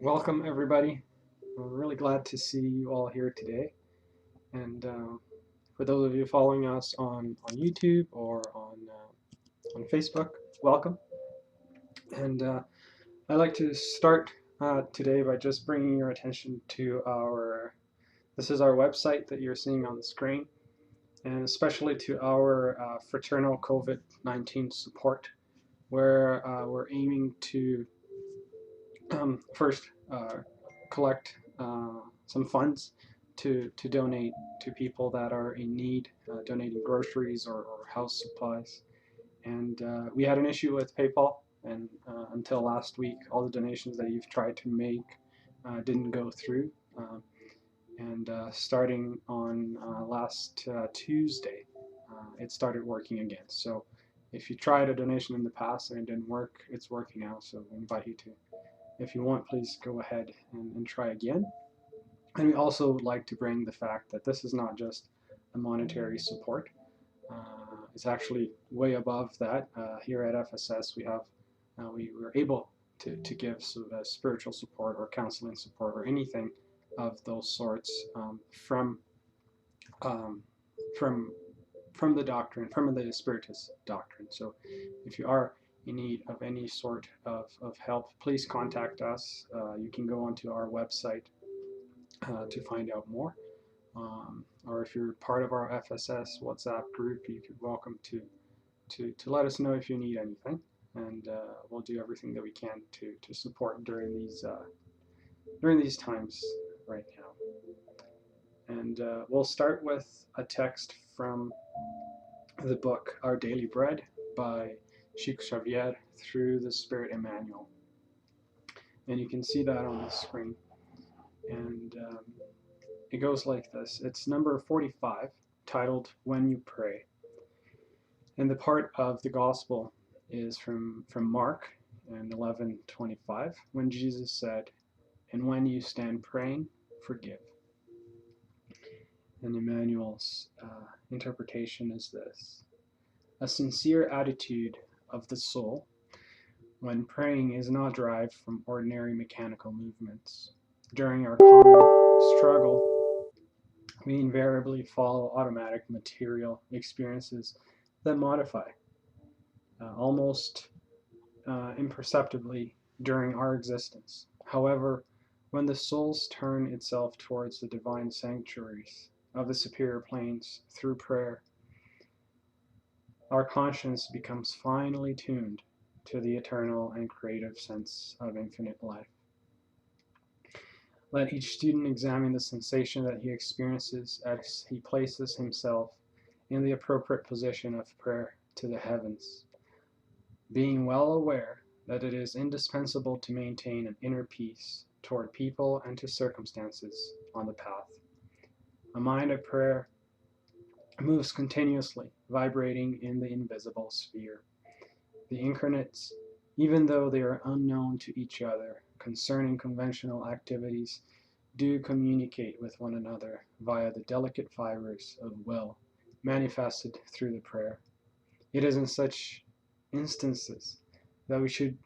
Welcome, everybody. I'm really glad to see you all here today. And for those of you following us on YouTube or on Facebook, welcome. And I'd like to start today by just bringing your attention to this is our website that you're seeing on the screen, and especially to our fraternal COVID-19 support, where we're aiming to first collect some funds to donate to people that are in need, donating groceries or house supplies. And we had an issue with PayPal, and until last week, all the donations that you've tried to make didn't go through. And starting on last Tuesday, it started working again. So if you tried a donation in the past and it didn't work, it's working now. So I invite you to, if you want, please go ahead and try again. And we also would like to bring the fact that this is not just a monetary support. It's actually way above that. Here at FSS, we were able to give spiritual support or counseling support or anything of those sorts from the doctrine, from the Spiritist doctrine. So if you are in need of any sort of help, please contact us. You can go onto our website to find out more. Or if you're part of our FSS WhatsApp group, you're welcome to let us know if you need anything, and we'll do everything that we can to support during these times right now. And we'll start with a text from the book Our Daily Bread by Chico Xavier through the Spirit Emmanuel. And you can see that on the screen. And it goes like this. It's number 45, titled When You Pray. And the part of the gospel is from Mark and 11:25, when Jesus said, "And when you stand praying, forgive." And Emmanuel's interpretation is this: a sincere attitude of the soul when praying is not derived from ordinary mechanical movements. During our common struggle, we invariably follow automatic material experiences that modify, almost imperceptibly during our existence. However, when the soul's turn itself towards the divine sanctuaries of the superior planes through prayer, our conscience becomes finely tuned to the eternal and creative sense of infinite life. Let each student examine the sensation that he experiences as he places himself in the appropriate position of prayer to the heavens, being well aware that it is indispensable to maintain an inner peace toward people and to circumstances on the path. A mind of prayer moves continuously, vibrating in the invisible sphere. The incarnates, even though they are unknown to each other concerning conventional activities, do communicate with one another via the delicate fibers of will manifested through the prayer. It is in such instances that we should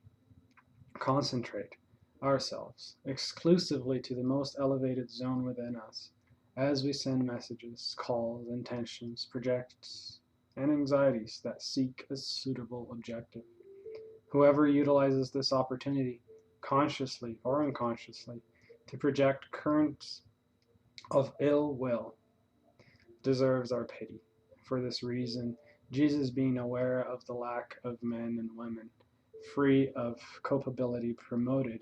concentrate ourselves exclusively to the most elevated zone within us as we send messages, calls, intentions, projects, and anxieties that seek a suitable objective. Whoever utilizes this opportunity, consciously or unconsciously, to project currents of ill will deserves our pity. For this reason, Jesus, being aware of the lack of men and women free of culpability, promoted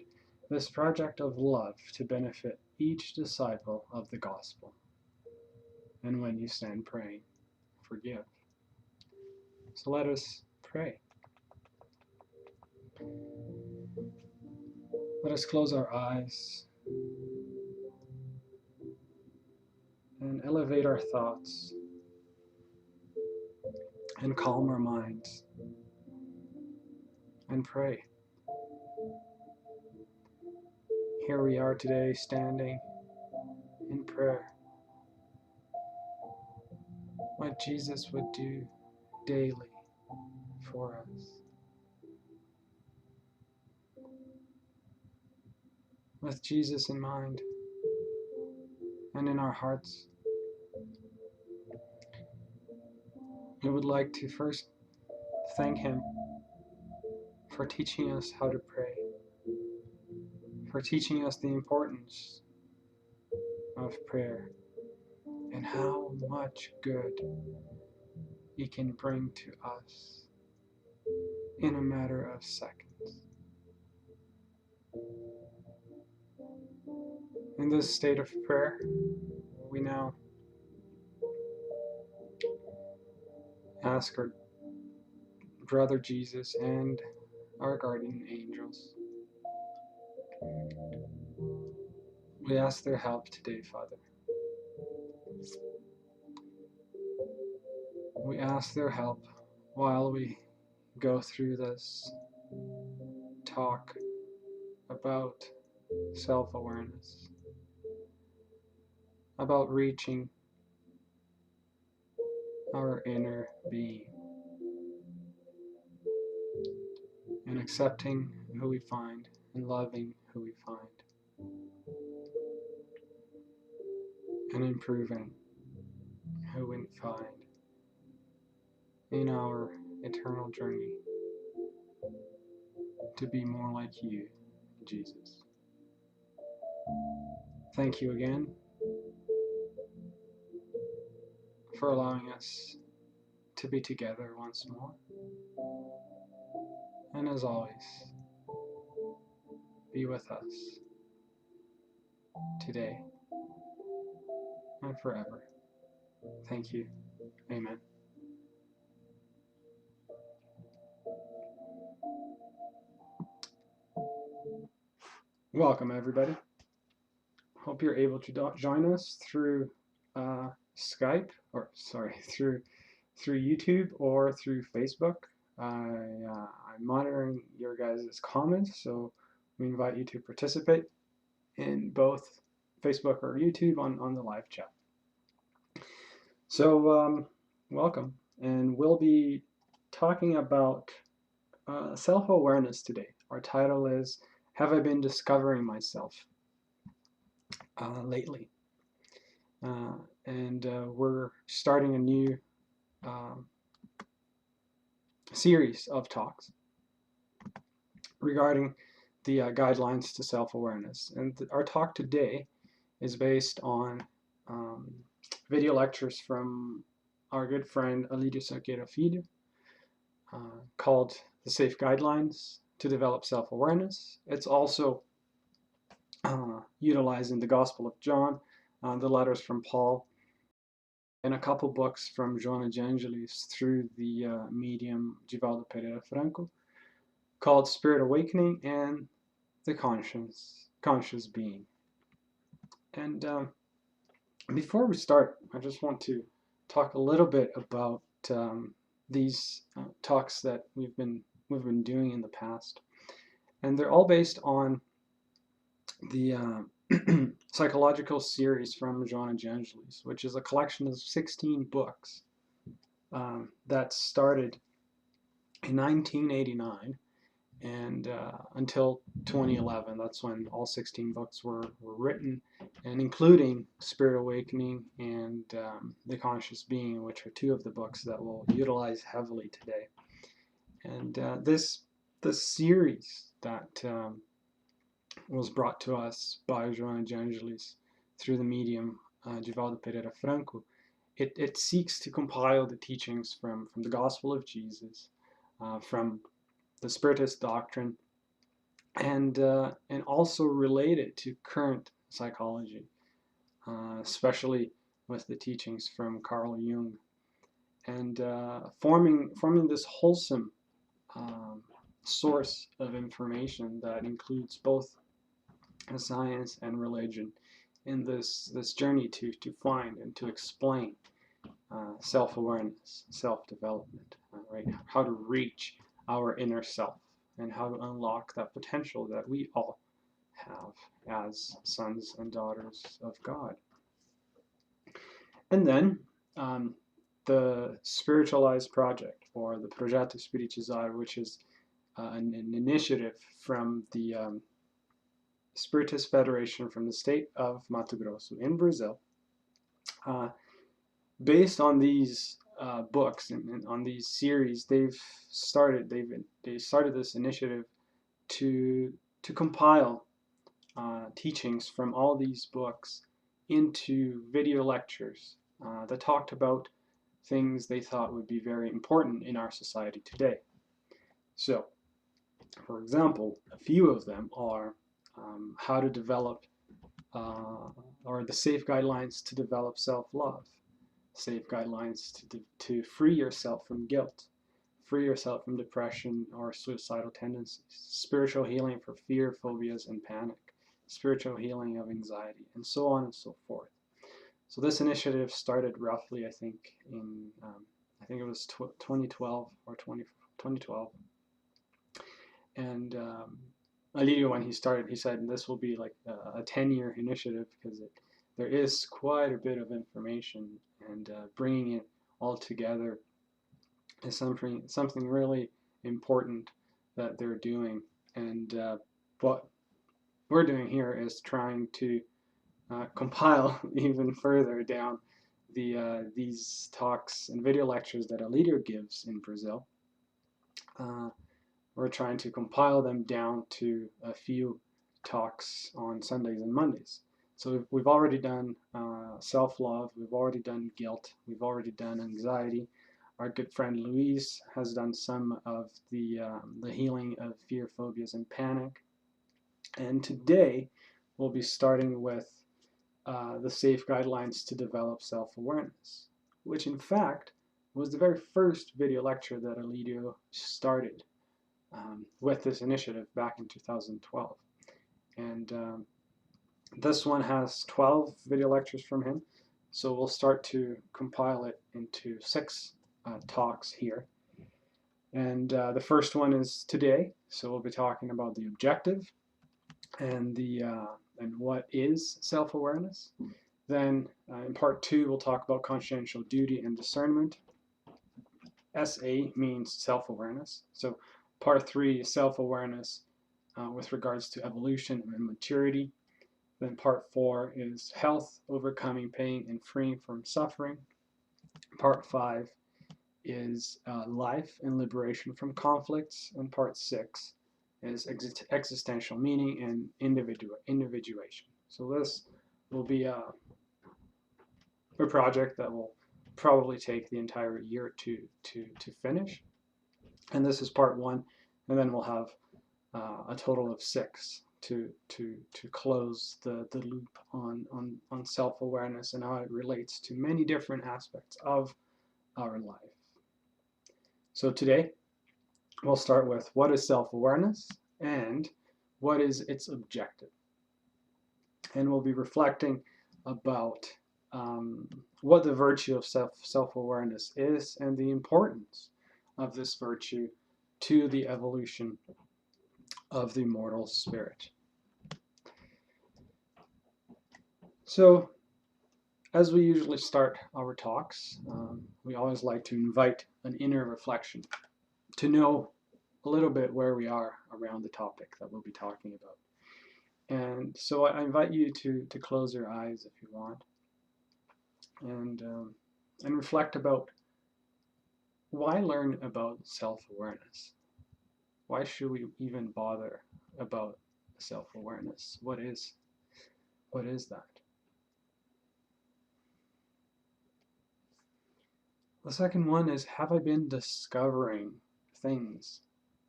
this project of love to benefit each disciple of the gospel. And when you stand praying, forgive. So let us pray. Let us close our eyes and elevate our thoughts and calm our minds and pray. Here we are today, standing in prayer. What Jesus would do daily for us. With Jesus in mind and in our hearts, we would like to first thank Him for teaching us how to pray, for teaching us the importance of prayer and how much good it can bring to us in a matter of seconds. In this state of prayer, we now ask our brother Jesus and our guardian angels. We ask their help today, Father. We ask their help while we go through this talk about self-awareness, about reaching our inner being and accepting who we find and loving who we find and improving who we find in our eternal journey to be more like you, Jesus. Thank you again for allowing us to be together once more. And as always, be with us today and forever. Thank you. Amen. Welcome, everybody. Hope you're able to join us through Skype, through YouTube or through Facebook. I'm monitoring your guys' comments, so we invite you to participate in both Facebook or YouTube on the live chat. So welcome, and we'll be talking about self-awareness today. Our title is, Have I Been Discovering Myself Lately? And we're starting a new series of talks regarding the guidelines to self-awareness. And our talk today is based on video lectures from our good friend Alidio Saqueira Filho, called The Safe Guidelines to Develop Self-Awareness. It's also utilizing the Gospel of John, the letters from Paul, and a couple books from Joana de Angelis through the medium Givaldo Pereira Franco, called Spirit Awakening and the Conscious Being. And before we start, I just want to talk a little bit about these talks that we've been doing in the past, and they're all based on the psychological series from Joana de Angelis, which is a collection of 16 books that started in 1989, and until 2011. That's when all 16 books were written, and including Spirit Awakening and The Conscious Being, which are two of the books that we'll utilize heavily today. And this series that was brought to us by Joana de Angelis through the medium Divaldo Pereira Franco, it seeks to compile the teachings from the Gospel of Jesus, from the Spiritist doctrine, and also relate it to current psychology, especially with the teachings from Carl Jung, and forming this wholesome source of information that includes both science and religion in this journey to find and to explain self-awareness, self-development, right? How to reach our inner self and how to unlock that potential that we all have as sons and daughters of God. And then the Spiritualized Project, or the Projeto Espiritizar, which is an initiative from the Spiritist Federation from the state of Mato Grosso in Brazil, based on these books and on these series. They started this initiative to compile teachings from all these books into video lectures that talked about things they thought would be very important in our society today. So, for example, a few of them are how to develop, or the safe guidelines to develop self-love, safe guidelines to free yourself from guilt, free yourself from depression or suicidal tendencies, spiritual healing for fear, phobias, and panic, spiritual healing of anxiety, and so on and so forth. So this initiative started roughly, I think, in I think it was 2012 or 2012. And Alirio, when he started, he said this will be like a 10-year initiative, because there is quite a bit of information, and bringing it all together is something really important that they're doing. And what we're doing here is trying to compile even further down these talks and video lectures that Alirio gives in Brazil. We're trying to compile them down to a few talks on Sundays and Mondays. So we've already done self-love, we've already done guilt, we've already done anxiety. Our good friend Luis has done some of the healing of fear, phobias, and panic. And today we'll be starting with the safe guidelines to develop self-awareness, which in fact was the very first video lecture that Alirio started with this initiative back in 2012. And this one has 12 video lectures from him, so we'll start to compile it into 6 talks here. And the first one is today, so we'll be talking about the objective and and what is self-awareness. Then in part 2 we'll talk about consciential duty and discernment. SA means self-awareness. So part 3 is self-awareness with regards to evolution and maturity. Then part 4 is health, overcoming pain, and freeing from suffering. Part 5 is life and liberation from conflicts. And part 6 is existential meaning and individuation. So this will be a project that will probably take the entire year to finish. And this is part 1, and then we'll have a total of 6 to close the loop on self-awareness and how it relates to many different aspects of our life. So today we'll start with what is self-awareness and what is its objective. And we'll be reflecting about what the virtue of self-awareness is and the importance of this virtue to the evolution of the mortal spirit. So, as we usually start our talks, we always like to invite an inner reflection to know a little bit where we are around the topic that we'll be talking about. And so I invite you to close your eyes if you want, and reflect about why learn about self-awareness. Why should we even bother about self-awareness? What is that? The second one is, have I been discovering things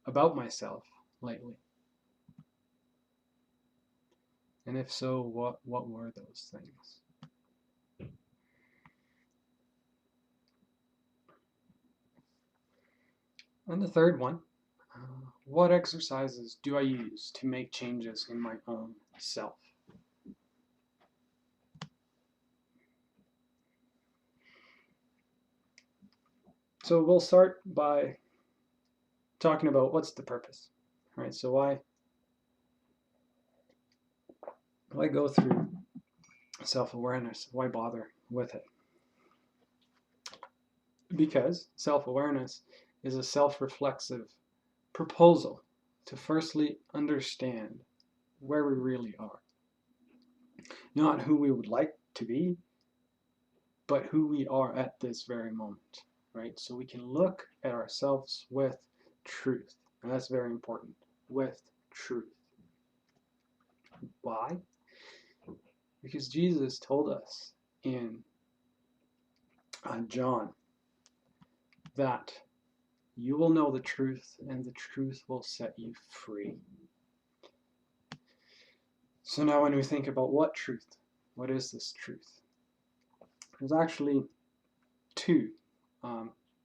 about myself lately? And if so, what were those things? And the third one, what exercises do I use to make changes in my own self? So we'll start by talking about what's the purpose, right? So why go through self-awareness? Why bother with it? Because self-awareness is a self-reflexive proposal to firstly understand where we really are. Not who we would like to be, but who we are at this very moment, right? So we can look at ourselves with truth, and that's very important, with truth. Why? Because Jesus told us in John that you will know the truth, and the truth will set you free. So now when we think about what truth, what is this truth? There's actually two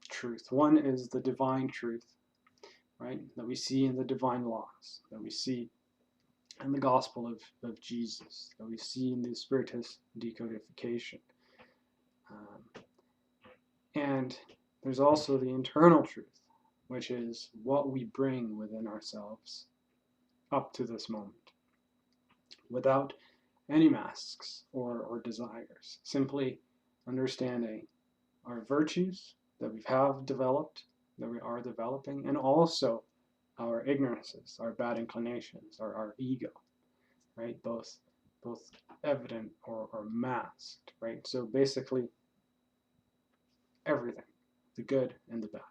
truths. One is the divine truth, right, that we see in the divine laws, that we see in the gospel of Jesus, that we see in the Spiritus decodification. And there's also the internal truth, which is what we bring within ourselves up to this moment, without any masks or desires, simply understanding our virtues that we have developed, that we are developing, and also our ignorances, our bad inclinations, our ego, right? Both evident or masked, right? So basically everything, the good and the bad,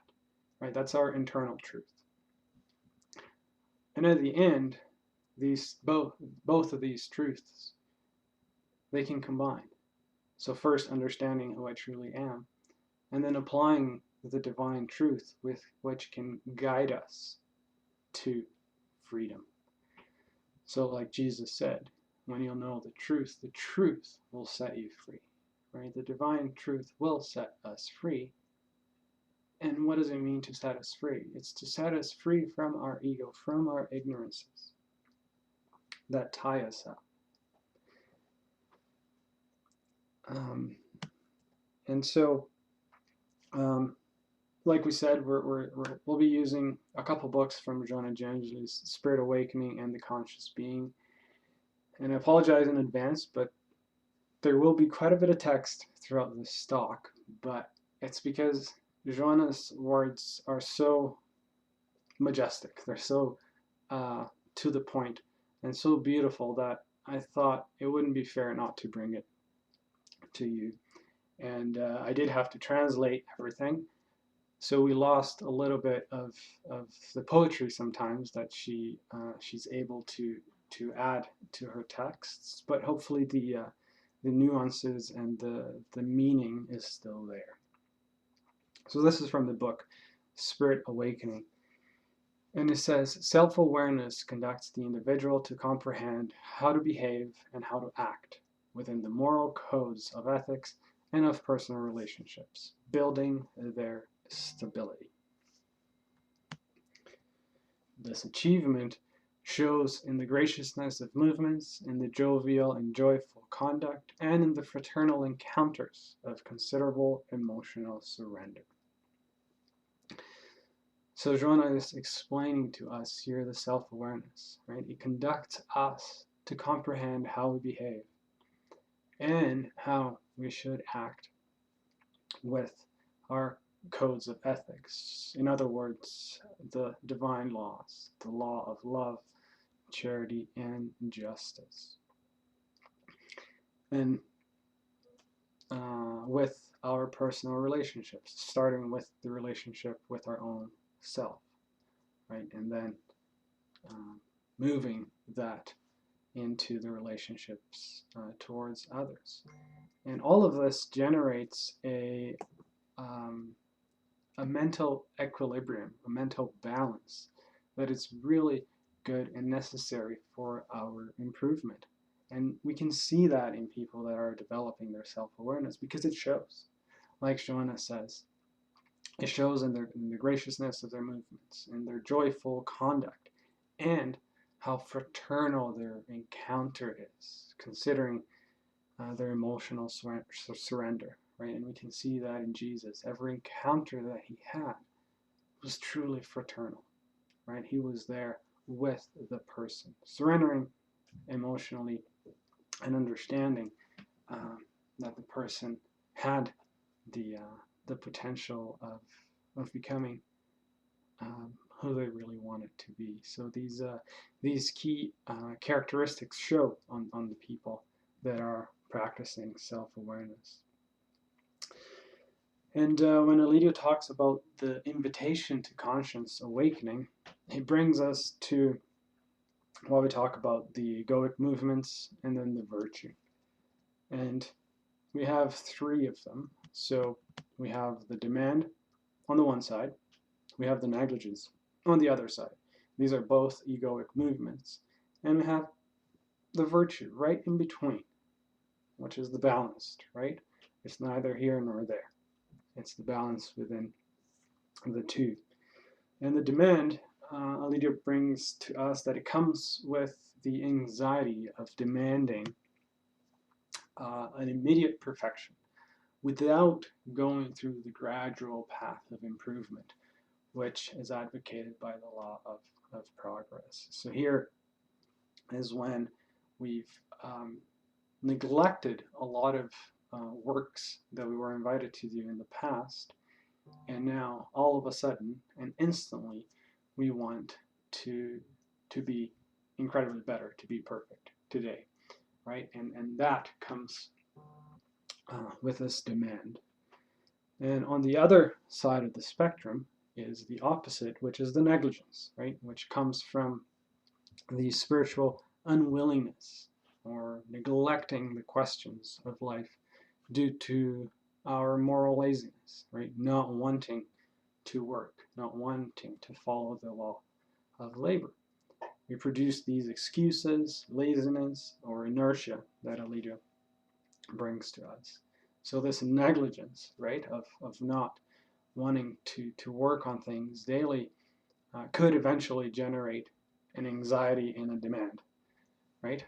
right? That's our internal truth. And at the end, these both of these truths, they can combine. So first understanding who I truly am, and then applying the divine truth with which can guide us to freedom. So like Jesus said, when you'll know the truth will set you free, right? The divine truth will set us free. And what does it mean to set us free? It's to set us free from our ego, from our ignorances that tie us up. And so, like we said, we'll be using a couple books from Joanna Gengeli's Spirit Awakening and The Conscious Being. And I apologize in advance, but there will be quite a bit of text throughout this talk, but it's because Joanna's words are so majestic. They're so to the point and so beautiful that I thought it wouldn't be fair not to bring it to you. And I did have to translate everything, so we lost a little bit of the poetry sometimes that she's able to add to her texts, but hopefully the nuances and the meaning is still there. So this is from the book Spirit Awakening, and it says, self-awareness conducts the individual to comprehend how to behave and how to act within the moral codes of ethics and of personal relationships, building their stability. This achievement shows in the graciousness of movements, in the jovial and joyful conduct, and in the fraternal encounters of considerable emotional surrender. So Joanna is explaining to us here the self-awareness, right? It conducts us to comprehend how we behave and how we should act with our codes of ethics. In other words, the divine laws, the law of love, charity, and justice. And with our personal relationships, starting with the relationship with our own self, right? And then moving that into the relationships towards others. And all of this generates a mental equilibrium, a mental balance that is really good and necessary for our improvement. And we can see that in people that are developing their self-awareness because it shows. Like Joanna says, it shows in the graciousness of their movements, in their joyful conduct, and how fraternal their encounter is, considering their emotional surrender, right? And we can see that in Jesus. Every encounter that he had was truly fraternal, right? He was there with the person, surrendering emotionally and understanding that the person had the potential of becoming who they really wanted to be. So these key characteristics show on the people that are practicing self-awareness. And when Elidio talks about the invitation to conscious awakening, he brings us to while we talk about the egoic movements and then the virtue. And we have three of them. So we have the demand on the one side, we have the negligence on the other side. These are both egoic movements. And we have the virtue right in between, which is the balanced, right? It's neither here nor there. It's the balance within the two. And the demand, Elidio brings to us that it comes with the anxiety of demanding an immediate perfection without going through the gradual path of improvement, which is advocated by the law of progress. So here is when we've neglected a lot of works that we were invited to do in the past, and now all of a sudden and instantly we want to be incredibly better, to be perfect today, right? And that comes with this demand. And on the other side of the spectrum is the opposite, which is the negligence, right? Which comes from the spiritual unwillingness or neglecting the questions of life due to our moral laziness, right? Not wanting to work, not wanting to follow the law of labor. We produce these excuses, laziness, or inertia that Elidio brings to us. So this negligence, right, of not wanting to work on things daily could eventually generate an anxiety and a demand, right?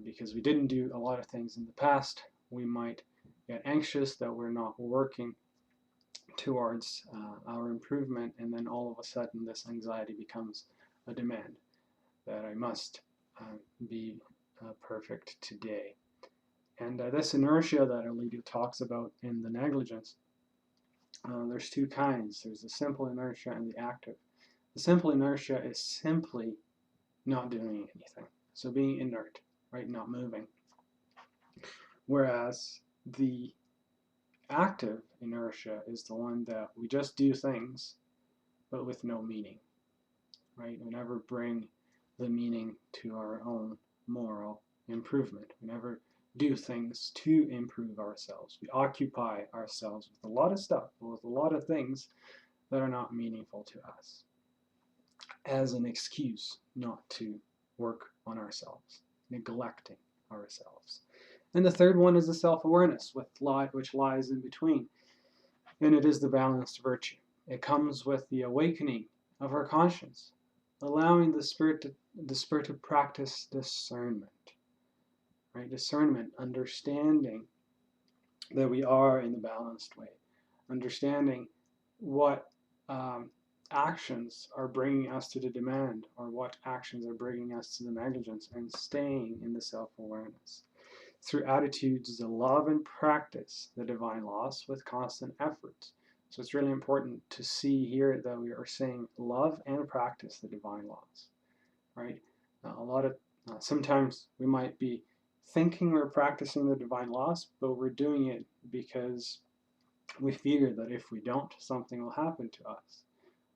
Because we didn't do a lot of things in the past, we might get anxious that we're not working towards our improvement, and then all of a sudden this anxiety becomes a demand that I must be perfect today. And this inertia that Elidio talks about in the negligence, there's two kinds. There's the simple inertia and the active. The simple inertia is simply not doing anything. So being inert, right, not moving. Whereas the active inertia is the one that we just do things, but with no meaning, right? We never bring the meaning to our own moral improvement. We never do things to improve ourselves. We occupy ourselves with a lot of stuff, with a lot of things that are not meaningful to us, as an excuse not to work on ourselves, neglecting ourselves. And the third one is the self-awareness, which lies in between, and it is the balanced virtue. It comes with the awakening of our conscience, allowing the spirit to practice discernment. Right? Discernment, understanding that we are in the balanced way, understanding what actions are bringing us to the demand, or what actions are bringing us to the negligence, and staying in the self-awareness. Through attitudes that love and practice the divine laws with constant effort, So it's really important to see here that we are saying love and practice the divine laws, right? Sometimes we might be thinking we're practicing the divine laws, but we're doing it because we fear that if we don't, something will happen to us.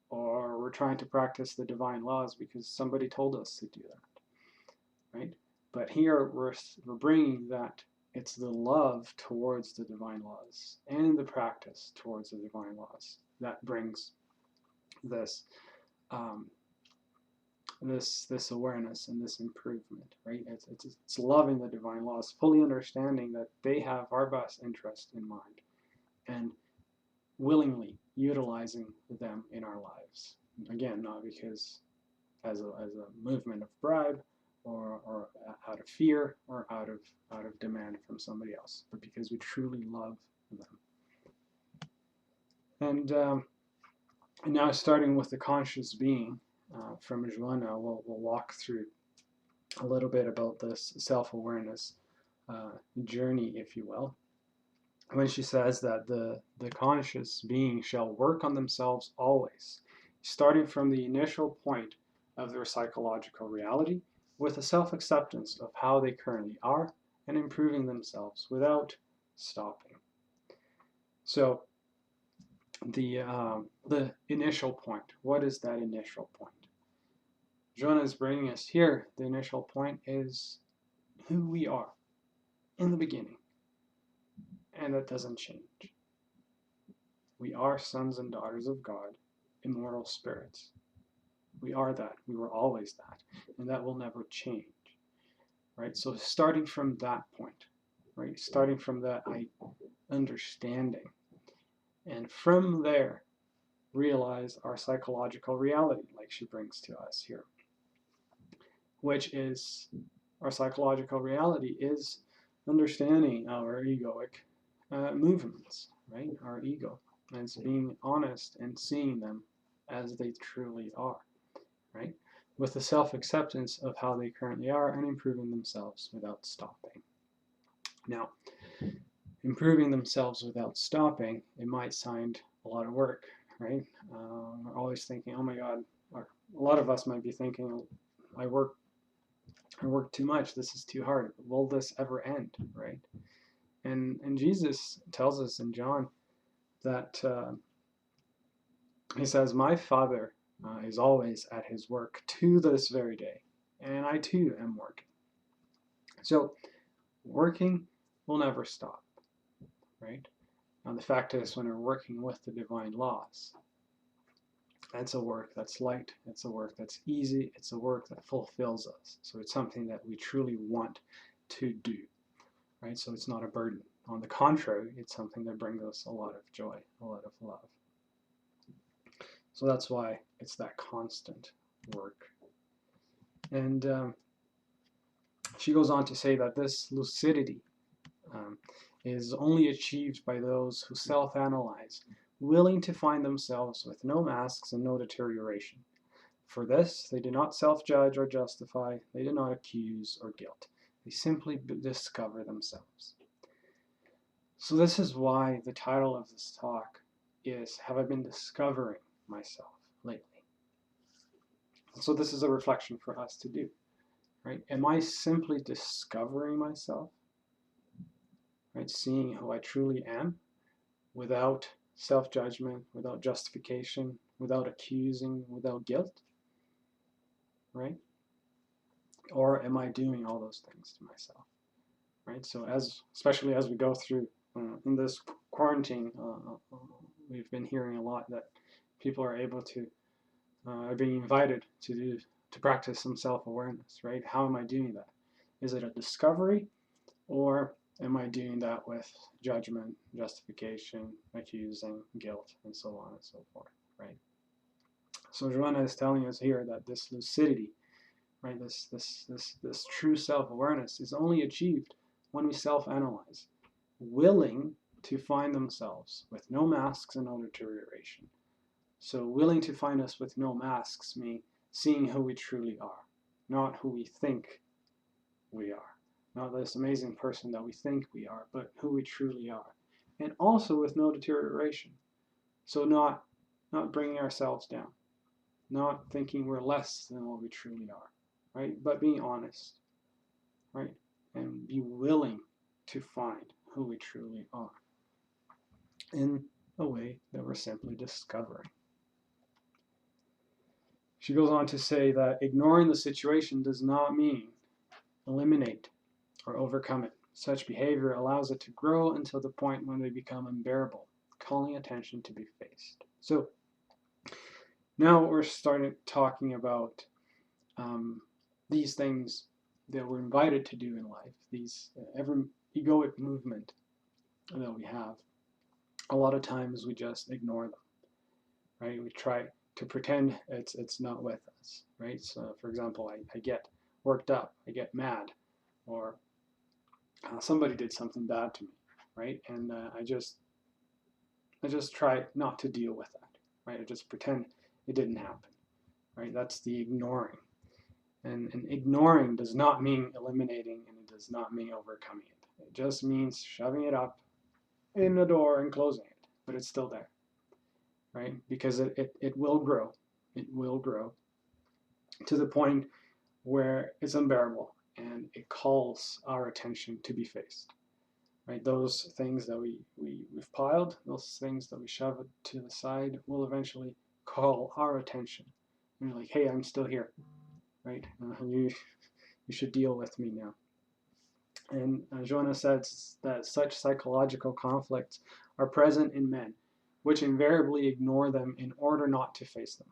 Or we're trying to practice the divine laws because somebody told us to do that, right? But here we're bringing that it's the love towards the divine laws and the practice towards the divine laws that brings this this awareness and this improvement, right? It's loving the divine laws, fully understanding that they have our best interest in mind, and willingly utilizing them in our lives. Again, not because as a movement of bribe, or out of fear, or out of demand from somebody else, but because we truly love them. And now, starting with the conscious being from Joanna, we'll walk through a little bit about this self-awareness journey, if you will, when she says that the conscious being shall work on themselves always, starting from the initial point of their psychological reality, with a self-acceptance of how they currently are, and improving themselves without stopping. So the initial point, what is that initial point? Joanna is bringing us here. The initial point is who we are in the beginning, and that doesn't change. We are sons and daughters of God, immortal spirits. We are that. We were always that, and that will never change. Right? So starting from that point, right? Starting from that understanding, and from there, realize our psychological reality, like she brings to us here, which is our psychological reality is understanding our egoic movements, right? Our ego, and it's being honest and seeing them as they truly are, right? With the self-acceptance of how they currently are, and improving themselves without stopping. Now, improving themselves without stopping, it might sound a lot of work, right? We're always thinking, oh my God, or a lot of us might be thinking, I work too much, this is too hard. Will this ever end, right? And Jesus tells us in John that he says, my Father is always at his work to this very day, and I too am working. So working will never stop, right? Now the fact is, when we're working with the divine laws, that's a work that's light, it's a work that's easy, it's a work that fulfills us. So it's something that we truly want to do, right? So it's not a burden. On the contrary, it's something that brings us a lot of joy, a lot of love. So that's why it's that constant work. And she goes on to say that this lucidity is only achieved by those who self-analyze, willing to find themselves with no masks and no deterioration. For this, they do not self-judge or justify, they do not accuse or guilt. They simply discover themselves. So this is why the title of this talk is, Have I Been Discovering Myself Lately? So this is a reflection for us to do, right? Am I simply discovering myself, right? Seeing who I truly am without self-judgment, without justification, without accusing, without guilt, right? Or am I doing all those things to myself, right? So especially as we go through in this quarantine, we've been hearing a lot that people are able to, are being invited to practice some self-awareness, right? How am I doing that? Is it a discovery, or am I doing that with judgment, justification, accusing, guilt, and so on and so forth, right? So Joanna is telling us here that this lucidity, right, this true self-awareness is only achieved when we self-analyze, willing to find themselves with no masks and no deterioration. So willing to find us with no masks means seeing who we truly are, not who we think we are. Not this amazing person that we think we are, but who we truly are. And also with no deterioration, So not bringing ourselves down, not thinking we're less than what we truly are, right? But being honest, right? And be willing to find who we truly are in a way that we're simply discovering. She goes on to say that ignoring the situation does not mean eliminate or overcome it. Such behavior allows it to grow until the point when they become unbearable, calling attention to be faced. So now we're starting talking about these things that we're invited to do in life, these every egoic movement that we have. A lot of times we just ignore them, right? We try to pretend it's not with us, right? So for example, I get worked up, I get mad, or somebody did something bad to me, right? And I just try not to deal with that, right? I just pretend it didn't happen, right? That's the ignoring. And ignoring does not mean eliminating, and it does not mean overcoming it. It just means shoving it up in the door and closing it, but it's still there, right? Because it will grow. It will grow to the point where it's unbearable and it calls our attention to be faced, right? Those things that we've piled, those things that we shove to the side will eventually call our attention. And you're like, hey, I'm still here, right? You should deal with me now. And Joanna says that such psychological conflicts are present in men, which invariably ignore them in order not to face them,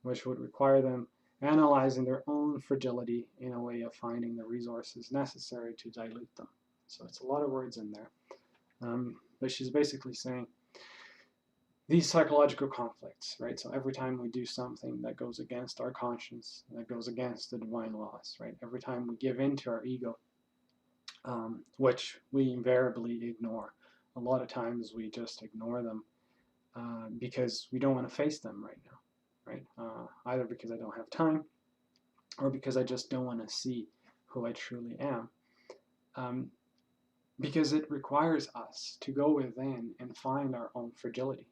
which would require them analyzing their own fragility in a way of finding the resources necessary to dilute them. So it's a lot of words in there. But she's basically saying these psychological conflicts, right? So every time we do something that goes against our conscience, that goes against the divine laws, right? Every time we give in to our ego, which we invariably ignore. A lot of times we just ignore them because we don't want to face them right now, right? Either because I don't have time or because I just don't want to see who I truly am. Because it requires us to go within and find our own fragility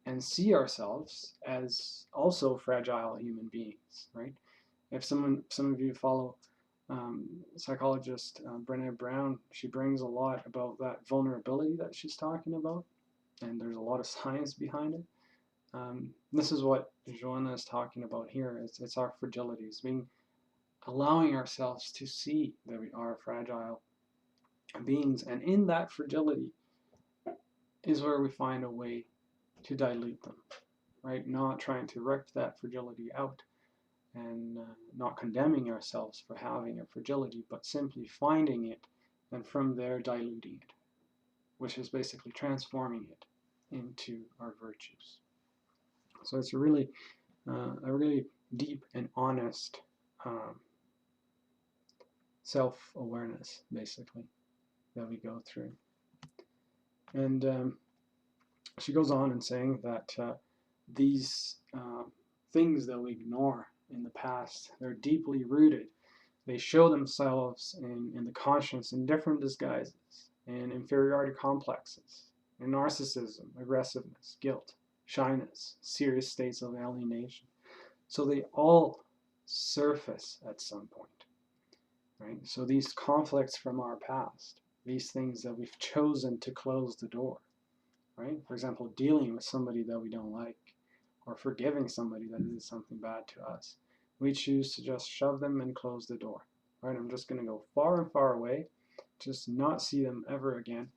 and see ourselves as also fragile human beings, right? If some of you follow psychologist Brené Brown, she brings a lot about that vulnerability that she's talking about, and there's a lot of science behind it. This is what Joanna is talking about here. It's our fragilities, allowing ourselves to see that we are fragile beings, and in that fragility is where we find a way to dilute them, right? Not trying to rip that fragility out and not condemning ourselves for having a fragility, but simply finding it and from there diluting it, which is basically transforming it into our virtues. So it's a really deep and honest self-awareness, basically, that we go through. And she goes on in saying that these things that we ignore in the past, they're deeply rooted. They show themselves in the conscience in different disguises, in inferiority complexes, in narcissism, aggressiveness, guilt, shyness, serious states of alienation. So they all surface at some point, right? So these conflicts from our past, these things that we've chosen to close the door, right? For example, dealing with somebody that we don't like, or forgiving somebody that did something bad to us. We choose to just shove them and close the door, right? I'm just going to go far and far away, just not see them ever again,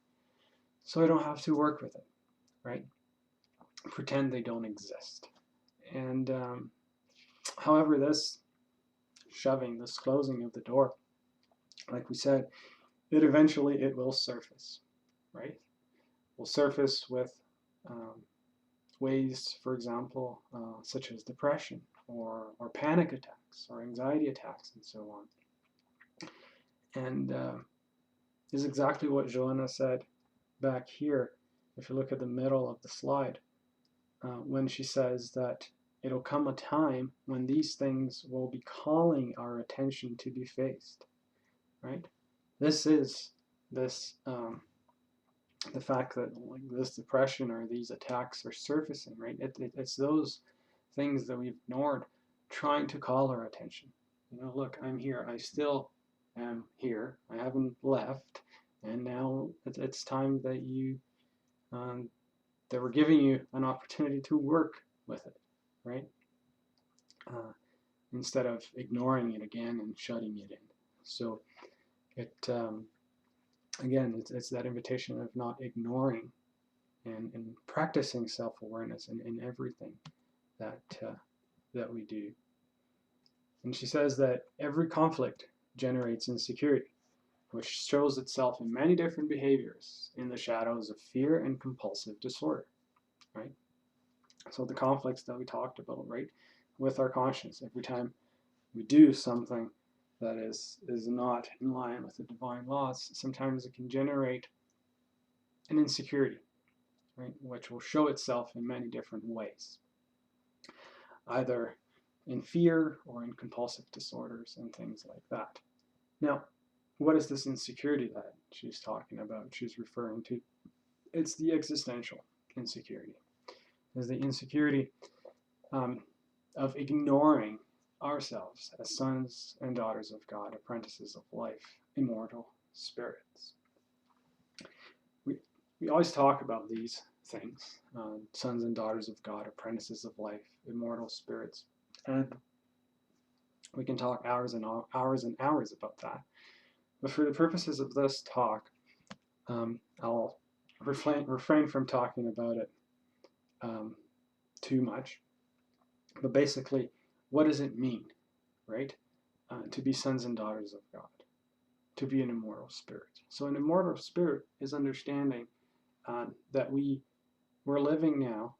so I don't have to work with it, right? Pretend they don't exist. And however, this shoving, this closing of the door, like we said, it will surface, right? Will surface with ways, for example, such as depression or panic attacks or anxiety attacks and so on. And is exactly what Joanna said back here, if you look at the middle of the slide, when she says that it'll come a time when these things will be calling our attention to be faced, right? This is this the fact that like this depression or these attacks are surfacing, right? It's those things that we've ignored trying to call our attention. Look, I'm here. I still am here. I haven't left. And now it's time that that we're giving you an opportunity to work with it, right? Instead of ignoring it again and shutting it in. So it again, it's that invitation of not ignoring and practicing self-awareness in everything that that we do. And she says that every conflict generates insecurity, which shows itself in many different behaviors in the shadows of fear and compulsive disorder, right? So the conflicts that we talked about, right, with our conscience, every time we do something that is not in line with the divine laws, sometimes it can generate an insecurity, right, which will show itself in many different ways, either in fear or in compulsive disorders and things like that. Now, what is this insecurity that she's talking about, she's referring to? It's the existential insecurity. It's the insecurity of ignoring ourselves as sons and daughters of God, apprentices of life, immortal spirits. We always talk about these things, sons and daughters of God, apprentices of life, immortal spirits, and we can talk hours and hours and hours about that. But for the purposes of this talk, I'll refrain from talking about it too much. But basically, what does it mean, right, to be sons and daughters of God, to be an immortal spirit? So an immortal spirit is understanding that we're living now,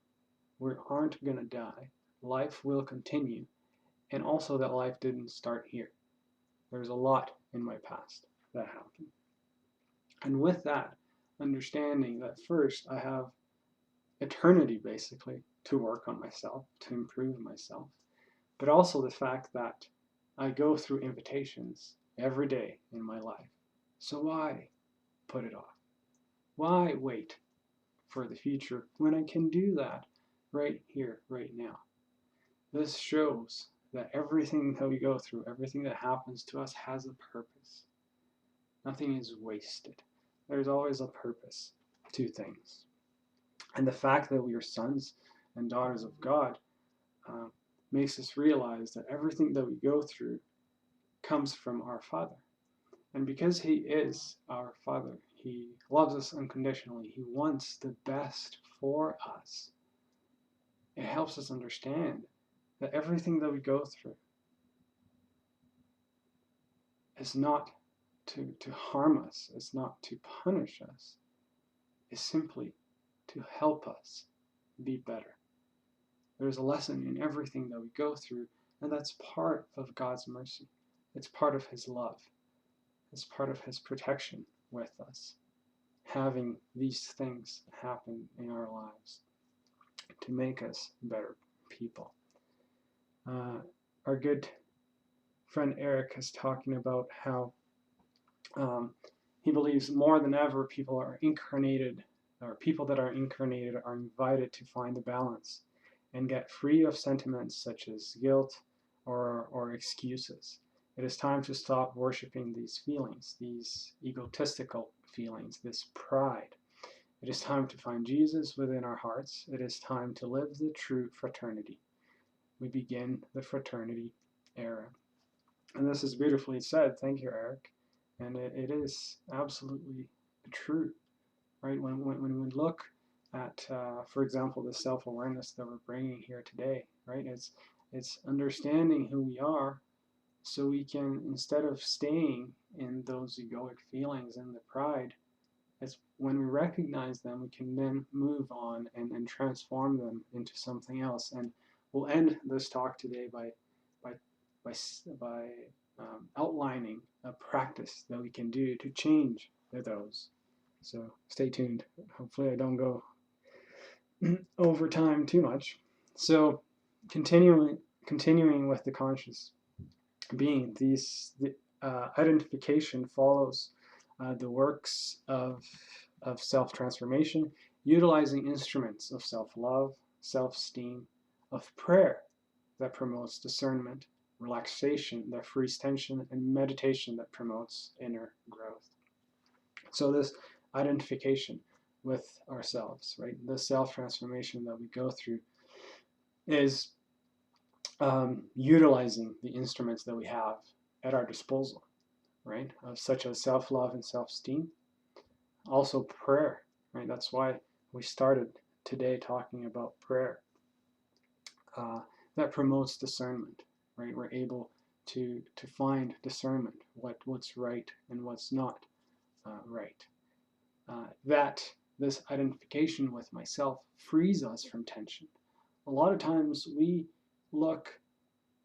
we aren't going to die, life will continue, and also that life didn't start here. There's a lot in my past that happened. And with that understanding that first I have eternity basically to work on myself, to improve myself, but also the fact that I go through invitations every day in my life. So why put it off? Why wait for the future when I can do that right here, right now? This shows that everything that we go through, everything that happens to us has a purpose. Nothing is wasted. There's always a purpose to things. And the fact that we are sons and daughters of God makes us realize that everything that we go through comes from our Father. And because He is our Father, He loves us unconditionally. He wants the best for us. It helps us understand that everything that we go through is not to harm us, it's not to punish us, it's simply to help us be better. There's a lesson in everything that we go through, and that's part of God's mercy. It's part of His love. It's part of His protection with us, having these things happen in our lives to make us better people. Our good friend Eric is talking about how he believes more than ever people that are incarnated are invited to find the balance and get free of sentiments such as guilt or excuses. It is time to stop worshiping these feelings, these egotistical feelings, this pride. It is time to find Jesus within our hearts. It is time to live the true fraternity. We begin the fraternity era. And this is beautifully said. Thank you, Eric. And it is absolutely true, right? When we look at, for example, the self-awareness that we're bringing here today, right? It's understanding who we are, so we can, instead of staying in those egoic feelings and the pride, it's when we recognize them, we can then move on and transform them into something else. And we'll end this talk today by outlining a practice that we can do to change those. So stay tuned. Hopefully I don't go over time too much. So continuing with the conscious being, the identification follows the works of of self-transformation, utilizing instruments of self-love, self-esteem, of prayer that promotes discernment, relaxation that frees tension, and meditation that promotes inner growth. So this identification with ourselves, right? The self-transformation that we go through is utilizing the instruments that we have at our disposal, right? Such as self-love and self-esteem. Also prayer, right? That's why we started today talking about prayer. That promotes discernment, right? We're able to find discernment, what's right and what's not right. This identification with myself frees us from tension. A lot of times we look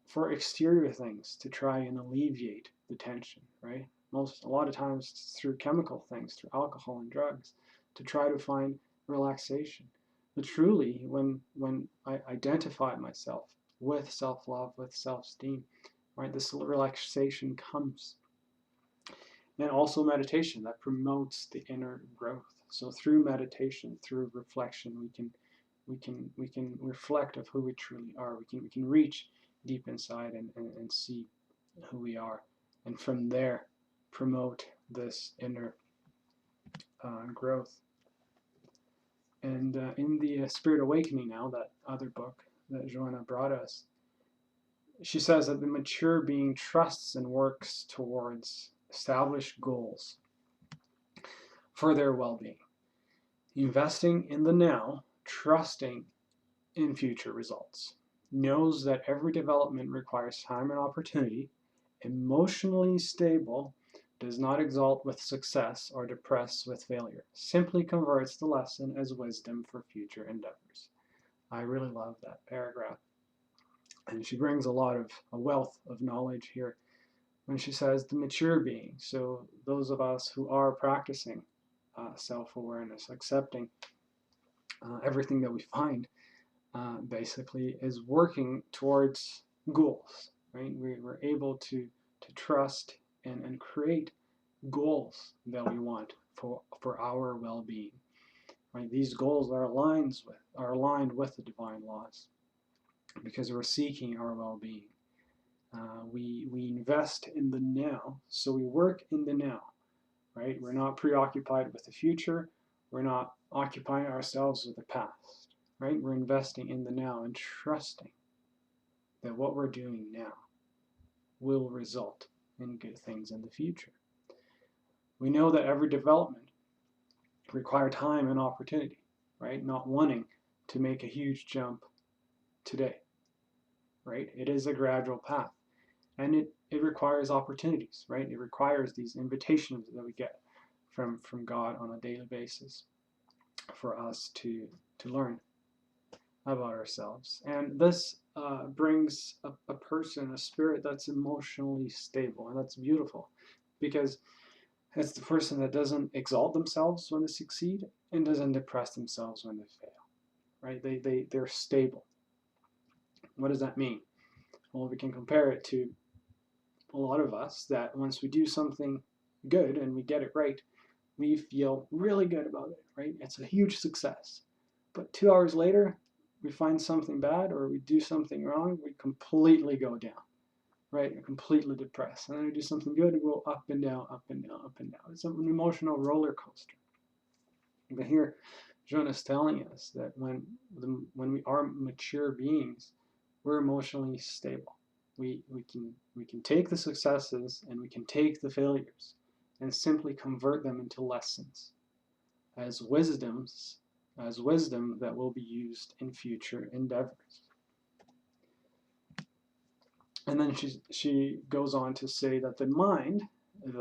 for exterior things to try and alleviate the tension, right? A lot of times it's through chemical things, through alcohol and drugs, to try to find relaxation. But truly, when I identify myself with self-love, with self-esteem, right, this relaxation comes. And also meditation that promotes the inner growth. So through meditation, through reflection, we can reflect of who we truly are. We can reach deep inside and see who we are, and from there promote this inner growth. And in the Spirit Awakening now, that other book that Joanna brought us, she says that the mature being trusts and works towards established goals for their well-being, investing in the now, trusting in future results, knows that every development requires time and opportunity, emotionally stable, does not exalt with success or depress with failure, simply converts the lesson as wisdom for future endeavors. I really love that paragraph. And she brings a wealth of knowledge here when she says the mature being, so those of us who are practicing self-awareness, accepting everything that we find, basically is working towards goals, right? We're able to trust and create goals that we want for our well-being, right? These goals are aligned with the divine laws because we're seeking our well-being. We invest in the now, so we work in the now, right? We're not preoccupied with the future. We're not occupying ourselves with the past, right? We're investing in the now and trusting that what we're doing now will result in good things in the future. We know that every development requires time and opportunity, right? Not wanting to make a huge jump today, right? It is a gradual path. And it requires opportunities, right? It requires these invitations that we get from God on a daily basis for us to learn about ourselves. And this brings a person, a spirit that's emotionally stable. And that's beautiful because it's the person that doesn't exalt themselves when they succeed and doesn't depress themselves when they fail, right? They're stable. What does that mean? Well, we can compare it to a lot of us that once we do something good and we get it right, we feel really good about it, right? It's a huge success. But 2 hours later, we find something bad or we do something wrong, we completely go down, right? We're completely depressed. And then we do something good, we go up and down, up and down, up and down. It's an emotional roller coaster. But here, John is telling us that when we are mature beings, we're emotionally stable. We can take the successes and we can take the failures and simply convert them into lessons as wisdom that will be used in future endeavors. And then she goes on to say that the mind is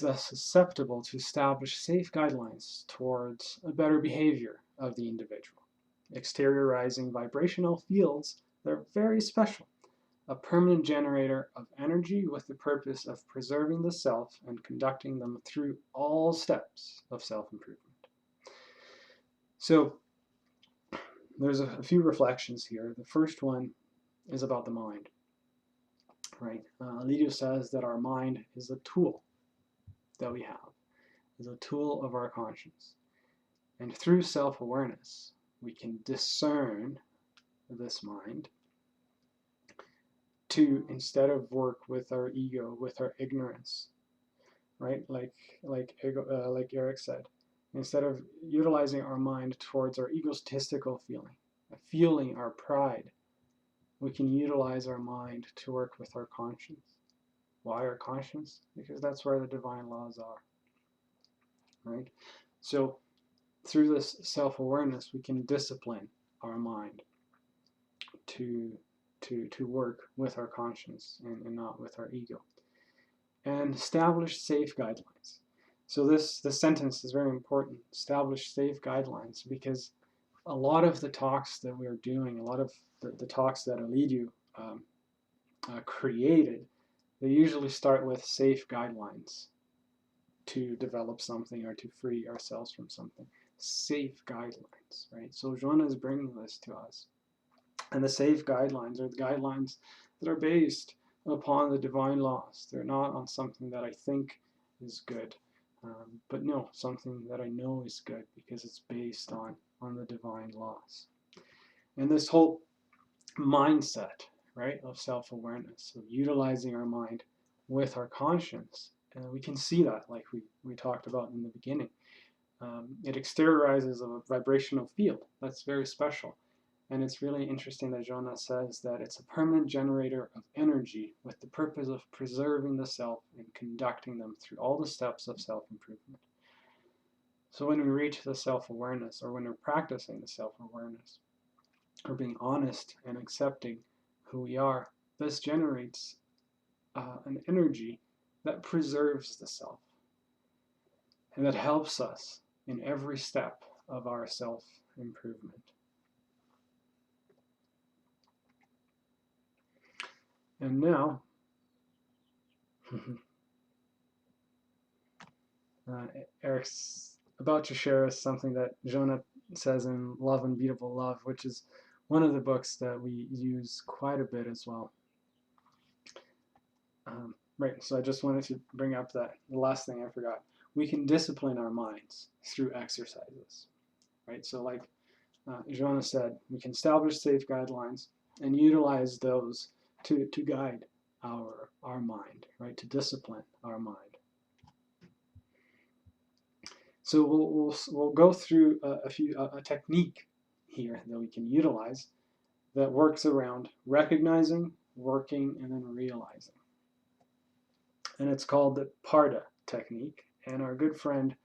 thus susceptible to establish safe guidelines towards a better behavior of the individual, exteriorizing vibrational fields that are very special, a permanent generator of energy with the purpose of preserving the self and conducting them through all steps of self-improvement. So there's a few reflections here. The first one is about the mind, right? Lidio says that our mind is a tool. that we have is a tool of our conscience. And through self-awareness, we can discern this mind to, instead of work with our ego, with our ignorance, right? Like Eric said, instead of utilizing our mind towards our egotistical feeling our pride, we can utilize our mind to work with our conscience. Why our conscience? Because that's where the divine laws are, right? So through this self-awareness, we can discipline our mind to work with our conscience and not with our ego, and establish safe guidelines. So this sentence is very important. Establish safe guidelines, because a lot of the talks that we're doing, a lot of the talks that Elidu created, they usually start with safe guidelines to develop something or to free ourselves from something. Safe guidelines, right? So Joanna is bringing this to us. And the safe guidelines are the guidelines that are based upon the divine laws. They're not on something that I think is good, but no, something that I know is good because it's based on the divine laws. And this whole mindset, right, of self-awareness, of utilizing our mind with our conscience, we can see that, like we talked about in the beginning. It exteriorizes a vibrational field that's very special. And it's really interesting that Jonah says that it's a permanent generator of energy with the purpose of preserving the self and conducting them through all the steps of self-improvement. So when we reach the self-awareness, or when we're practicing the self-awareness, or being honest and accepting who we are, this generates an energy that preserves the self and that helps us in every step of our self-improvement. And now, Eric's about to share us something that Jonah says in Love, Unbeatable Love, which is one of the books that we use quite a bit as well. Right, so I just wanted to bring up that the last thing I forgot. We can discipline our minds through exercises, right? So like Jonah said, we can establish safe guidelines and utilize those to guide our mind, right? To discipline our mind. So we'll go through a technique here that we can utilize that works around recognizing, working, and then realizing. And it's called the PARDA technique. And our good friend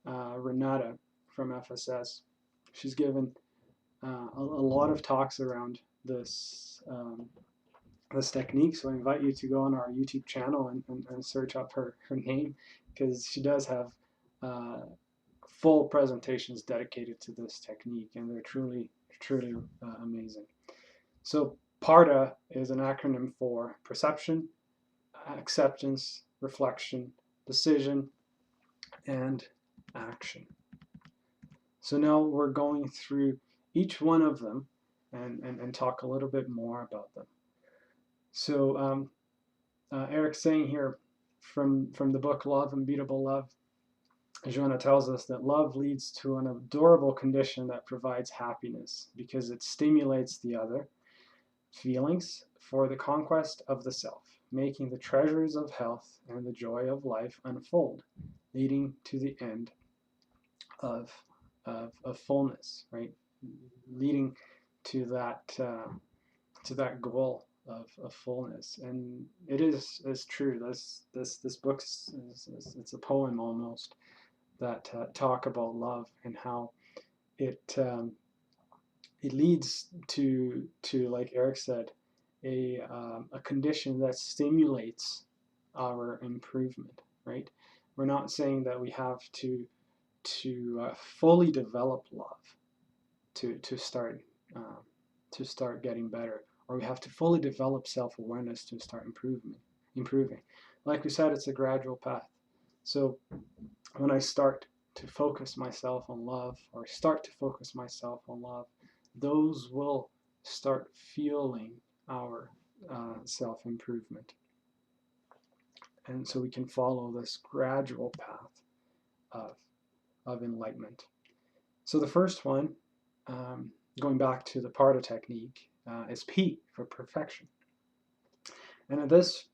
Renata from FSS, she's given a lot of talks around this this technique. So I invite you to go on our YouTube channel and search up her name, because she does have full presentations dedicated to this technique, and they're truly amazing. So PARDA is an acronym for perception, acceptance, reflection, decision, and action. So now we're going through each one of them and talk a little bit more about them. So Eric's saying here from the book Love, Unbeatable Love, Joanna tells us that love leads to an adorable condition that provides happiness because it stimulates the other feelings for the conquest of the self, making the treasures of health and the joy of life unfold, leading to the end of fullness, right? Leading to that goal of fullness. And it is true. This book is it's a poem almost that talk about love and how it leads to, like Eric said, a condition that stimulates our improvement, right? We're not saying that we have to fully develop love to start getting better, or we have to fully develop self-awareness to start improving. Like we said, it's a gradual path. So when I start to focus myself on love, or start to focus myself on love, those will start fueling our self-improvement. And so we can follow this gradual path of enlightenment. So the first one, going back to the Parda technique, is P for perfection. And at this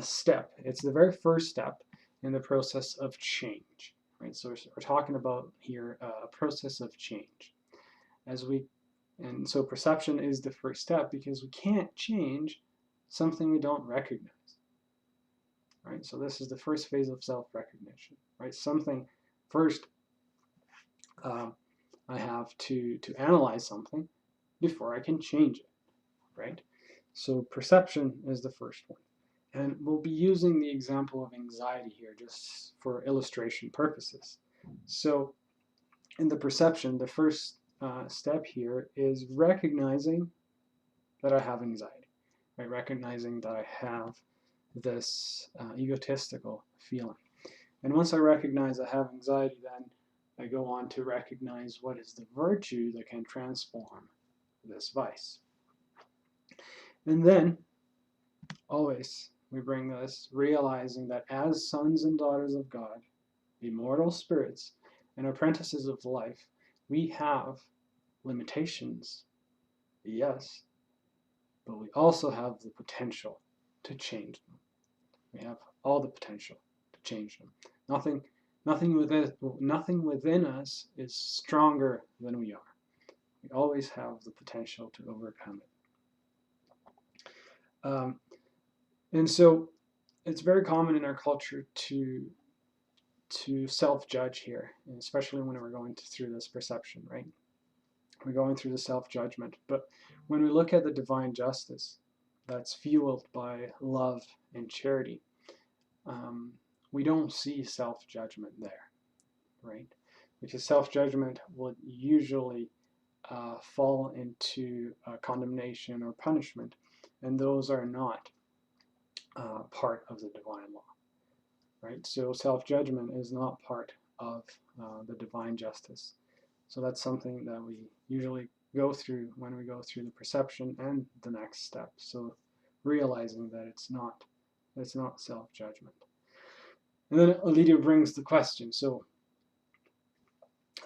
step, it's the very first step in the process of change. Right? So we're talking about here a process of change. And so perception is the first step because we can't change something we don't recognize. Right? So this is the first phase of self-recognition. Right? Something first. I have to analyze something before I can change it, right? So perception is the first one. And we'll be using the example of anxiety here just for illustration purposes. So in the perception, the first step here is recognizing that I have anxiety, right? Recognizing that I have this egotistical feeling. And once I recognize I have anxiety, then I go on to recognize what is the virtue that can transform this vice. And then, always, we bring this, realizing that as sons and daughters of God, immortal spirits, and apprentices of life, we have limitations, yes, but we also have the potential to change them. We have all the potential to change them. Nothing within us is stronger than we are. We always have the potential to overcome it. And so it's very common in our culture to self-judge here, especially when we're going through this perception, right? We're going through the self-judgment. But when we look at the divine justice that's fueled by love and charity, we don't see self-judgment there, right? Because self-judgment would usually fall into condemnation or punishment, and those are not part of the divine law, right? So self-judgment is not part of the divine justice. So that's something that we usually go through when we go through the perception and the next step. So realizing that it's not self-judgment. And then Alidio brings the question, so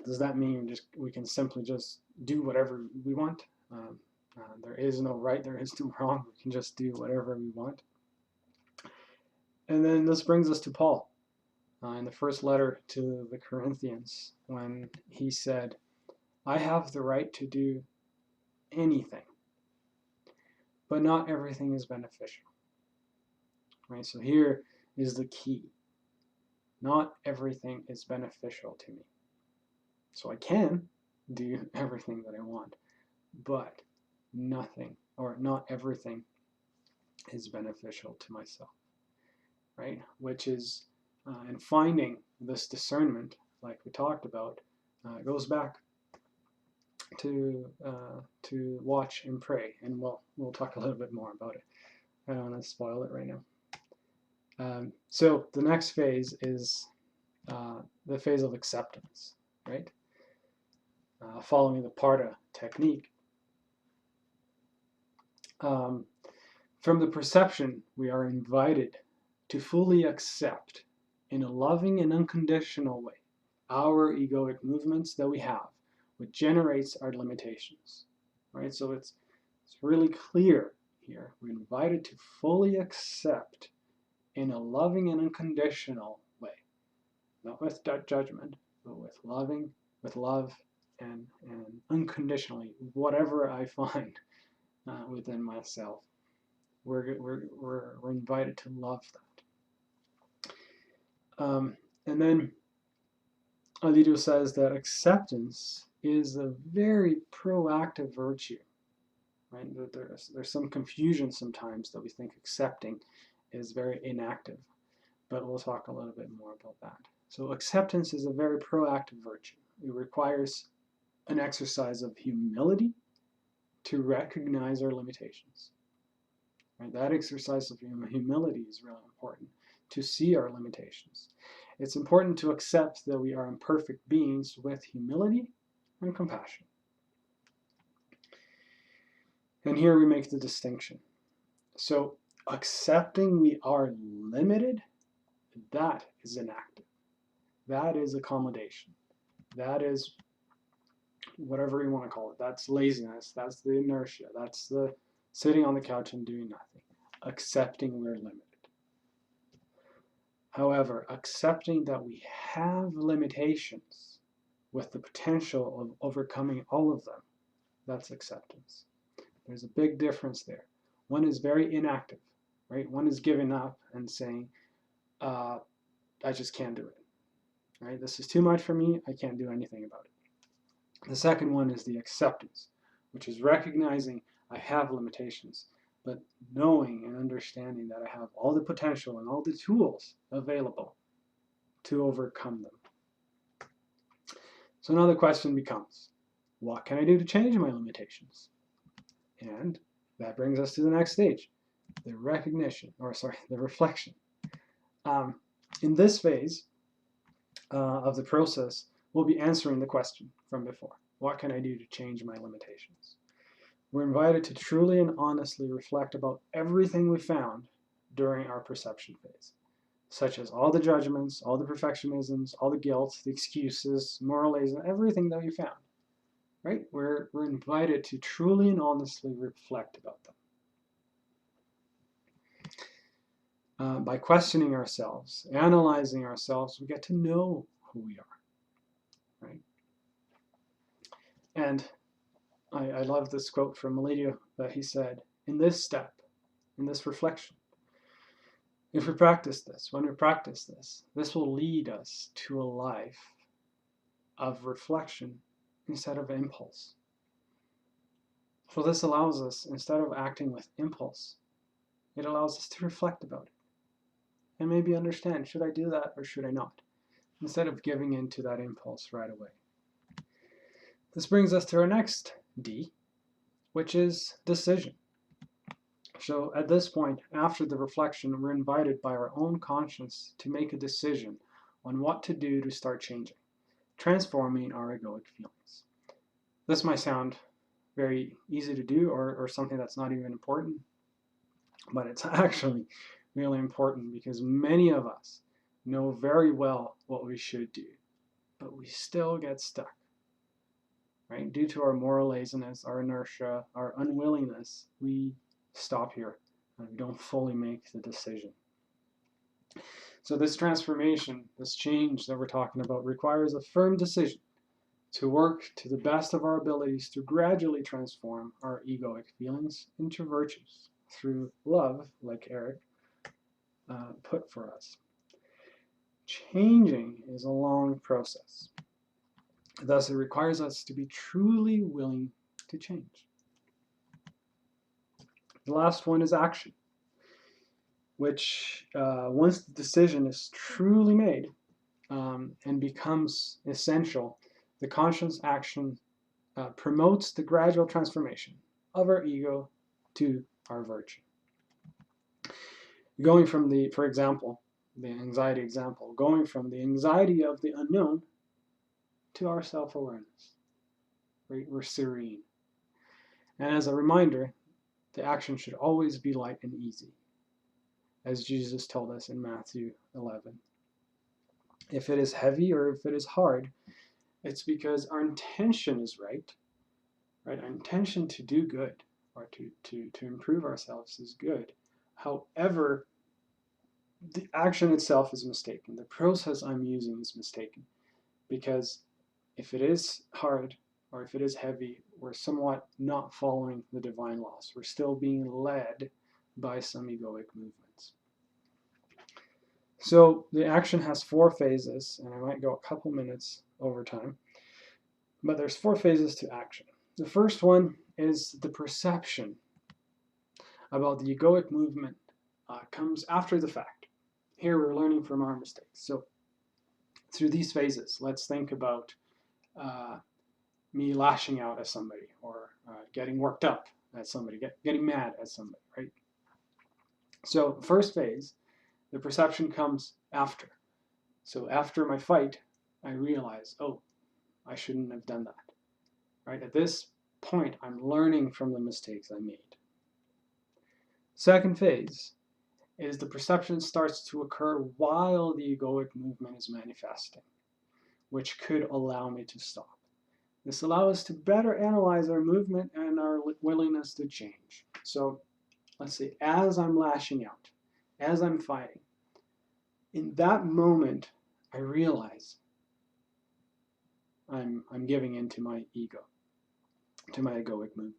does that mean we can simply just do whatever we want? There is no right, there is no wrong. We can just do whatever we want. And then this brings us to Paul in the first letter to the Corinthians, when he said, I have the right to do anything, but not everything is beneficial. Right? So here is the key. Not everything is beneficial to me. So I can do everything that I want, but nothing or not everything is beneficial to myself, right? Which is, and finding this discernment, like we talked about, goes back to watch and pray, and we'll talk a little bit more about it. I don't want to spoil it right now. So the next phase is the phase of acceptance, right? Following the Parda technique. From the perception, we are invited to fully accept in a loving and unconditional way our egoic movements that we have, which generates our limitations, right? So it's really clear here. We're invited to fully accept in a loving and unconditional way, not with judgment, but with love and unconditionally, whatever I find within myself. We're invited to love that. And then Alidio says that acceptance is a very proactive virtue, right? There's some confusion sometimes that we think accepting is very inactive, but we'll talk a little bit more about that. So acceptance is a very proactive virtue. It requires an exercise of humility to recognize our limitations. Right? That exercise of humility is really important, to see our limitations. It's important to accept that we are imperfect beings with humility and compassion. And here we make the distinction. So accepting we are limited that is inactive. That is accommodation. That is whatever you want to call it. That's laziness. That's the inertia. That's the sitting on the couch and doing nothing. Accepting we're limited. However, accepting that we have limitations with the potential of overcoming all of them, that's acceptance. There's a big difference there. One is very inactive, right? One is giving up and saying, I just can't do it, right? This is too much for me. I can't do anything about it. The second one is the acceptance, which is recognizing I have limitations, but knowing and understanding that I have all the potential and all the tools available to overcome them. So now the question becomes, what can I do to change my limitations? And that brings us to the next stage, the reflection. In this phase of the process, we'll be answering the question from before. What can I do to change my limitations? We're invited to truly and honestly reflect about everything we found during our perception phase, such as all the judgments, all the perfectionisms, all the guilt, the excuses, moralism, everything that we found. Right? We're invited to truly and honestly reflect about them. By questioning ourselves, analyzing ourselves, we get to know who we are. Right? And I love this quote from Melito that he said, in this step, in this reflection, if we practice this, when we practice this, this will lead us to a life of reflection instead of impulse. So this allows us, instead of acting with impulse, it allows us to reflect about it and maybe understand, should I do that or should I not? Instead of giving in to that impulse right away. This brings us to our next D, which is decision. So at this point, after the reflection, we're invited by our own conscience to make a decision on what to do to start changing, transforming our egoic feelings. This might sound very easy to do or something that's not even important, but it's actually really important because many of us know very well what we should do, but we still get stuck. Right? Due to our moral laziness, our inertia, our unwillingness, we stop here and we don't fully make the decision. So this transformation, this change that we're talking about requires a firm decision to work to the best of our abilities to gradually transform our egoic feelings into virtues through love, like Eric put for us. Changing is a long process. Thus, it requires us to be truly willing to change. The last one is action, which once the decision is truly made and becomes essential, the conscious action promotes the gradual transformation of our ego to our virtue. Going from for example, the anxiety example, going from the anxiety of the unknown to our self-awareness. Right? We're serene. And as a reminder, the action should always be light and easy, as Jesus told us in Matthew 11. If it is heavy or if it is hard, it's because our intention is right? Our intention to do good or to improve ourselves is good. However, the action itself is mistaken. The process I'm using is mistaken, because if it is hard or if it is heavy, we're somewhat not following the divine laws. We're still being led by some egoic movements. So the action has 4 phases, and I might go a couple minutes over time, but there's 4 phases to action. The first one is the perception about the egoic movement comes after the fact. Here we're learning from our mistakes. So through these phases, let's think about me lashing out at somebody or getting worked up at somebody, getting mad at somebody, right? So first phase, the perception comes after. So after my fight, I realize, oh, I shouldn't have done that, right? At this point, I'm learning from the mistakes I made. Second phase is the perception starts to occur while the egoic movement is manifesting, which could allow me to stop. This allows us to better analyze our movement and our willingness to change. So let's see, as I'm lashing out, as I'm fighting, in that moment, I realize I'm giving in to my ego, to my egoic movement.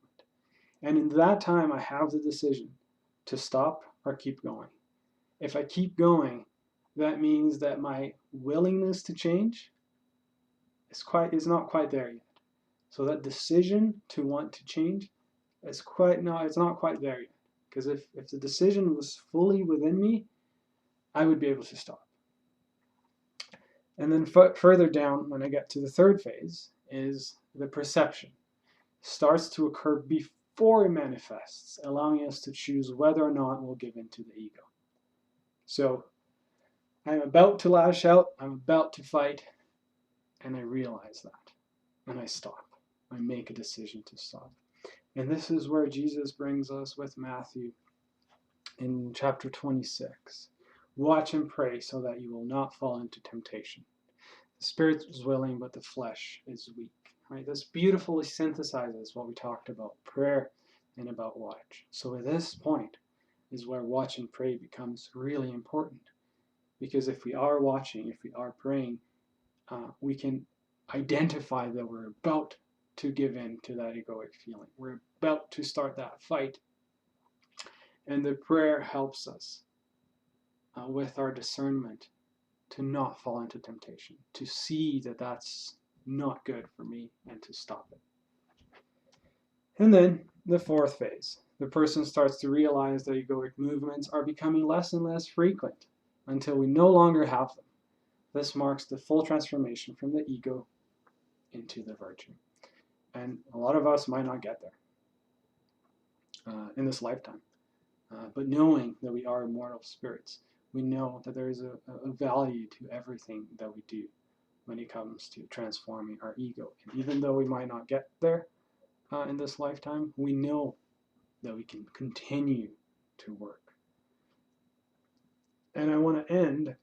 And in that time, I have the decision to stop or keep going. If I keep going, that means that my willingness to change is not quite there yet. So that decision to want to change it's not quite there yet. Because if the decision was fully within me, I would be able to stop. And then further down, when I get to the third phase, is the perception. Starts to occur before it manifests, allowing us to choose whether or not we'll give in to the ego. So I'm about to lash out, I'm about to fight, and I realize that. And I stop. I make a decision to stop. And this is where Jesus brings us with Matthew in chapter 26. Watch and pray so that you will not fall into temptation. The spirit is willing, but the flesh is weak. Right? This beautifully synthesizes what we talked about, prayer and about watch. So at this point is where watch and pray becomes really important. Because if we are watching, if we are praying, we can identify that we're about to give in to that egoic feeling. We're about to start that fight. And the prayer helps us with our discernment to not fall into temptation, to see that that's not good for me and to stop it. And then the fourth phase, the person starts to realize that egoic movements are becoming less and less frequent until we no longer have them. This marks the full transformation from the ego into the virtue. And a lot of us might not get there in this lifetime. But knowing that we are immortal spirits, we know that there is a value to everything that we do when it comes to transforming our ego. And even though we might not get there in this lifetime, we know that we can continue to work. And I want to end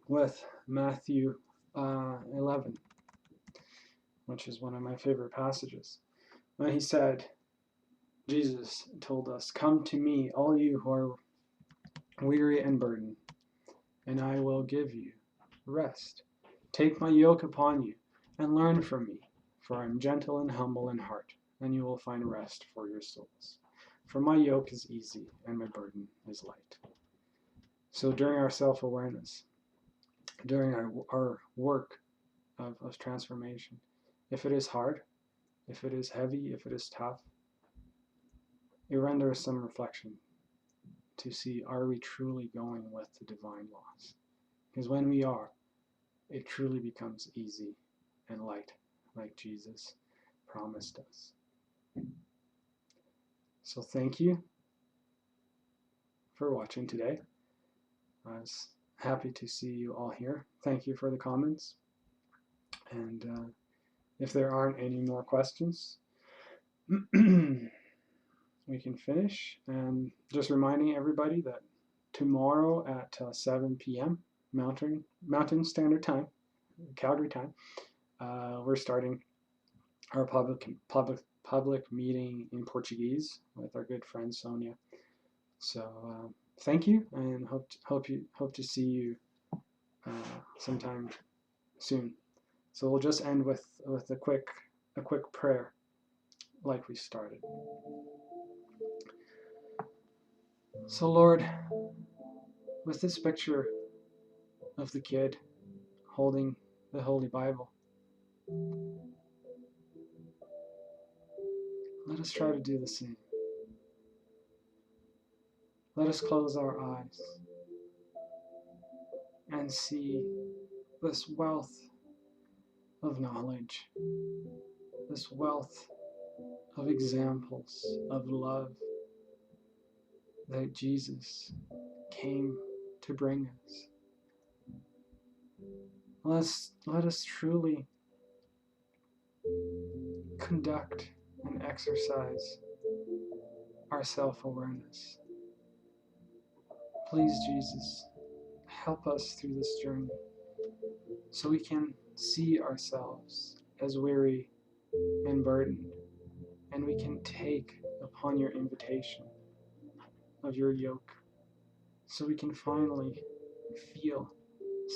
with Matthew 11, which is one of my favorite passages. When he said, Jesus told us, "Come to me, all you who are weary and burdened, and I will give you rest. Take my yoke upon you and learn from me, for I am gentle and humble in heart, and you will find rest for your souls. For my yoke is easy and my burden is light." So during our self-awareness, during our work of transformation, if it is hard, if it is heavy, if it is tough, it renders some reflection to see, are we truly going with the divine laws? Because when we are, it truly becomes easy and light, like Jesus promised us. So thank you for watching today. I was happy to see you all here. Thank you for the comments. And if there aren't any more questions, we can finish. And just reminding everybody that tomorrow at 7 p.m. Mountain Standard Time, Calgary time, we're starting our public meeting in Portuguese with our good friend Sonia. So thank you, and hope to see you sometime soon. So we'll just end with a quick prayer, like we started. So Lord, with this picture of the kid holding the Holy Bible, let us try to do the same. Let us close our eyes and see this wealth of knowledge, this wealth of examples of love that Jesus came to bring us. Let us truly conduct and exercise our self-awareness. Please, Jesus, help us through this journey so we can see ourselves as weary and burdened, and we can take upon your invitation of your yoke, so we can finally feel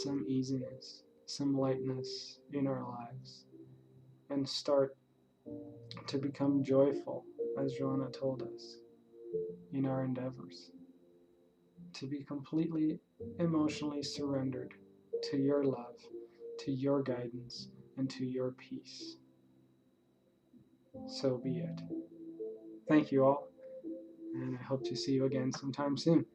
some easiness, some lightness in our lives, and start to become joyful, as Joanna told us, in our endeavors, to be completely emotionally surrendered to your love, to your guidance, and to your peace. So be it. Thank you all, and I hope to see you again sometime soon.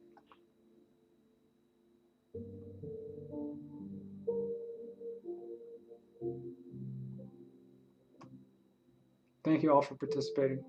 Thank you all for participating.